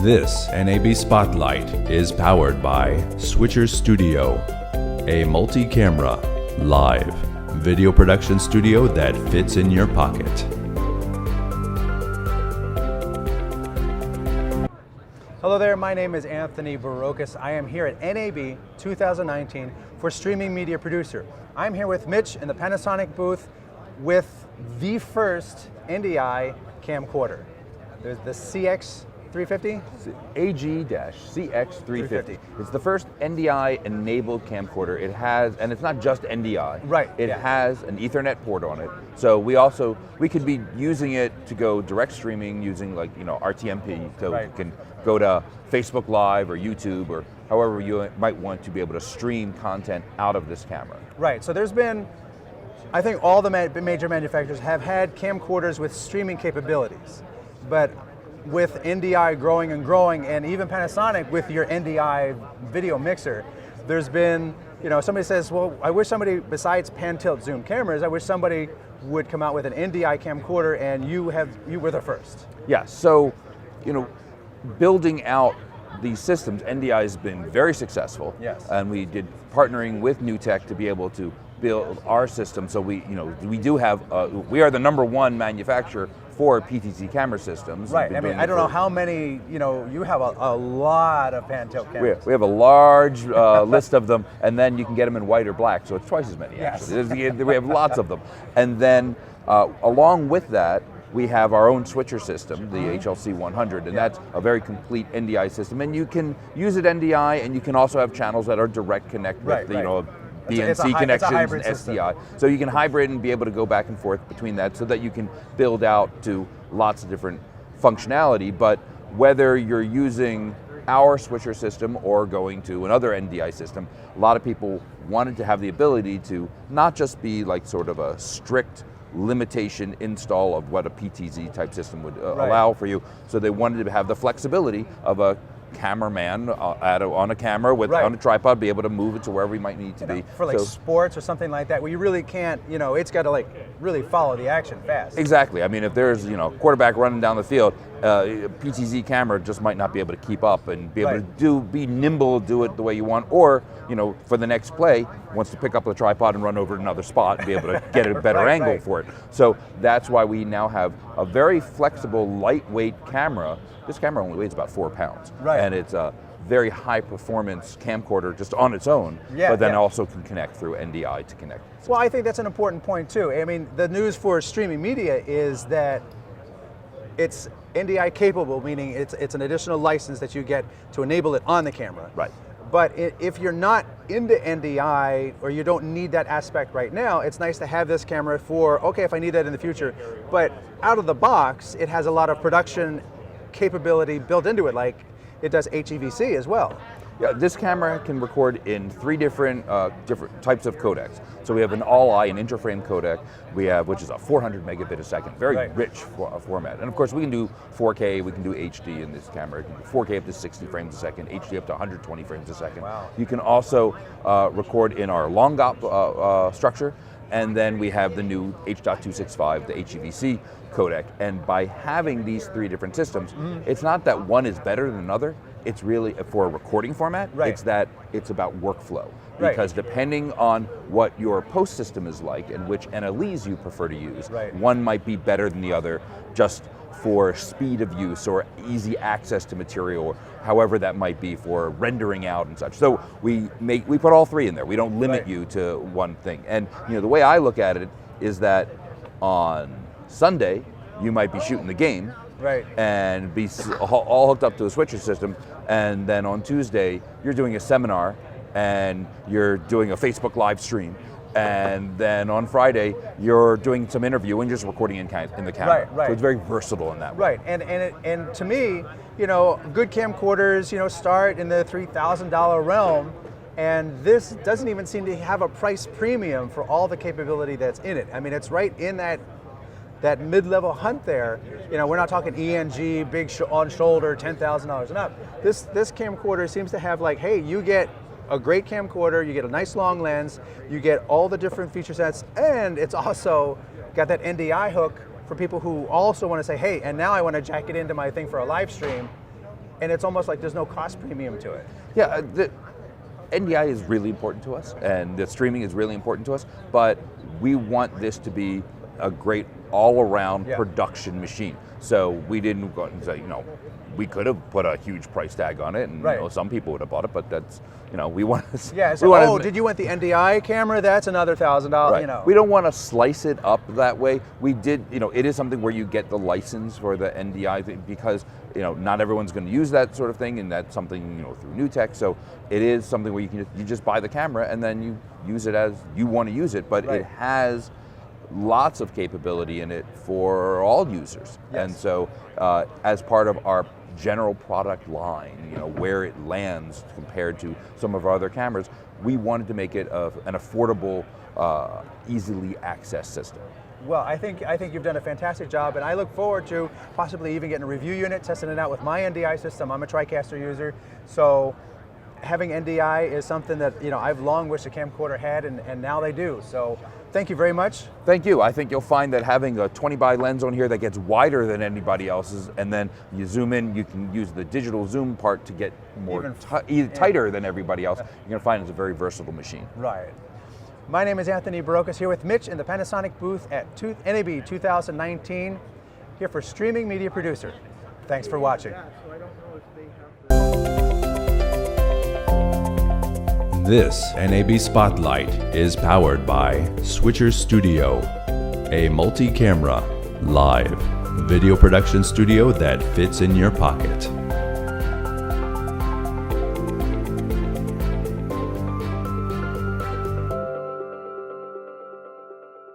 This NAB Spotlight is powered by Switcher Studio, a multi-camera, live video production studio that fits in your pocket. Hello there, my name is Anthony Burokas. I am here at NAB 2019 for Streaming Media Producer. I'm here with Mitch in the Panasonic booth with the first NDI camcorder. There's the CX350? AG-CX350. It's the first NDI-enabled camcorder. It has, and it's not just NDI. Right. It has an Ethernet port on it. So we could be using it to go direct streaming using RTMP. So right. You can go to Facebook Live or YouTube or however you might want to be able to stream content out of this camera. Right, so there's been, I think all the major manufacturers have had camcorders with streaming capabilities. But with NDI growing and growing, and even Panasonic with your NDI video mixer, there's been, somebody says, well, I wish somebody, besides pan tilt zoom cameras, I wish somebody would come out with an NDI camcorder, and you were the first. Yeah, so, building out these systems, NDI has been very successful. Yes. And we did partnering with NewTek to be able to build our system. So we are the #1 manufacturer for PTZ camera systems. Right, I don't know how many, you have a lot of pan tilt cameras. We have a large list of them, and then you can get them in white or black, so it's twice as many actually. We have lots of them. And then along with that, we have our own switcher system, the HLC100, and that's a very complete NDI system. And you can use it NDI, and you can also have channels that are direct connect with BNC connections and SDI. So you can hybrid and be able to go back and forth between that so that you can build out to lots of different functionality. But whether you're using our switcher system or going to another NDI system, a lot of people wanted to have the ability to not just be like sort of a strict limitation install of what a PTZ type system would allow for you. So they wanted to have the flexibility of a cameraman on a camera on a tripod, be able to move it to wherever we might need to be. For sports or something like that, where you really can't, it's got to really follow the action fast. Exactly. I mean, if there's quarterback running down the field, a PTZ camera just might not be able to keep up and be able to be nimble, do it the way you want, or for the next play, wants to pick up the tripod and run over to another spot and be able to get a better angle for it. So that's why we now have a very flexible, lightweight camera. This camera only weighs about 4 pounds, and it's a very high performance camcorder just on its own, but then also can connect through NDI to connect. Well, I think that's an important point too. I mean, the news for streaming media is that it's NDI capable, meaning it's an additional license that you get to enable it on the camera. Right. But if you're not into NDI or you don't need that aspect right now, it's nice to have this camera for, okay, if I need that in the future. But out of the box, it has a lot of production capability built into it, like it does HEVC as well. Yeah, this camera can record in 3 different types of codecs. So we have an all-eye, an interframe codec, which is a 400 megabit a second, very rich format. And of course we can do 4K, we can do HD in this camera. You can do 4K up to 60 frames a second, HD up to 120 frames a second. Wow. You can also record in our long GOP structure, and then we have the new H.265, the HEVC codec. And by having these 3 different systems, it's not that one is better than another. It's really, for a recording format, it's about workflow. Because depending on what your post system is like and which NLEs you prefer to use, one might be better than the other just for speed of use or easy access to material, or however that might be for rendering out and such. So we put all 3 in there. We don't limit you to one thing. And the way I look at it is that on Sunday, you might be shooting the game, and be all hooked up to a switcher system, and then on Tuesday you're doing a seminar and you're doing a Facebook live stream, and then on Friday you're doing some interview and just recording in the camera. So it's very versatile in that way. And to me, good camcorders, start in the $3,000 realm, and this doesn't even seem to have a price premium for all the capability that's in it. I mean, it's right in that mid-level hunt there. We're not talking ENG, big on shoulder, $10,000 and up. This camcorder seems to have hey, you get a great camcorder, you get a nice long lens, you get all the different feature sets, and it's also got that NDI hook for people who also want to say, hey, and now I want to jack it into my thing for a live stream. and it's almost like there's no cost premium to it. Yeah, the NDI is really important to us, and the streaming is really important to us, but we want this to be a great all-around production machine. So we didn't go and say, we could have put a huge price tag on it, and some people would have bought it, but that's, we want to. Yeah. So, did you want the NDI camera? That's another $1,000. Right. We don't want to slice it up that way. We did, it is something where you get the license for the NDI thing because not everyone's going to use that sort of thing, and that's something through NewTek. So it is something where you just buy the camera and then you use it as you want to use it, but it has lots of capability in it for all users. Yes. And so as part of our general product line, where it lands compared to some of our other cameras, we wanted to make it an affordable, easily accessed system. Well, I think you've done a fantastic job, and I look forward to possibly even getting a review unit, testing it out with my NDI system. I'm a TriCaster user, so having NDI is something that I've long wished a camcorder had, and now they do. So thank you very much. Thank you. I think you'll find that having a 20 by lens on here that gets wider than anybody else's, and then you zoom in, you can use the digital zoom part to get more tighter than everybody else. You're going to find it's a very versatile machine. Right. My name is Anthony Burokas, here with Mitch in the Panasonic booth at NAB 2019, here for Streaming Media Producer. Thanks for watching. This NAB Spotlight is powered by Switcher Studio, a multi-camera, live video production studio that fits in your pocket.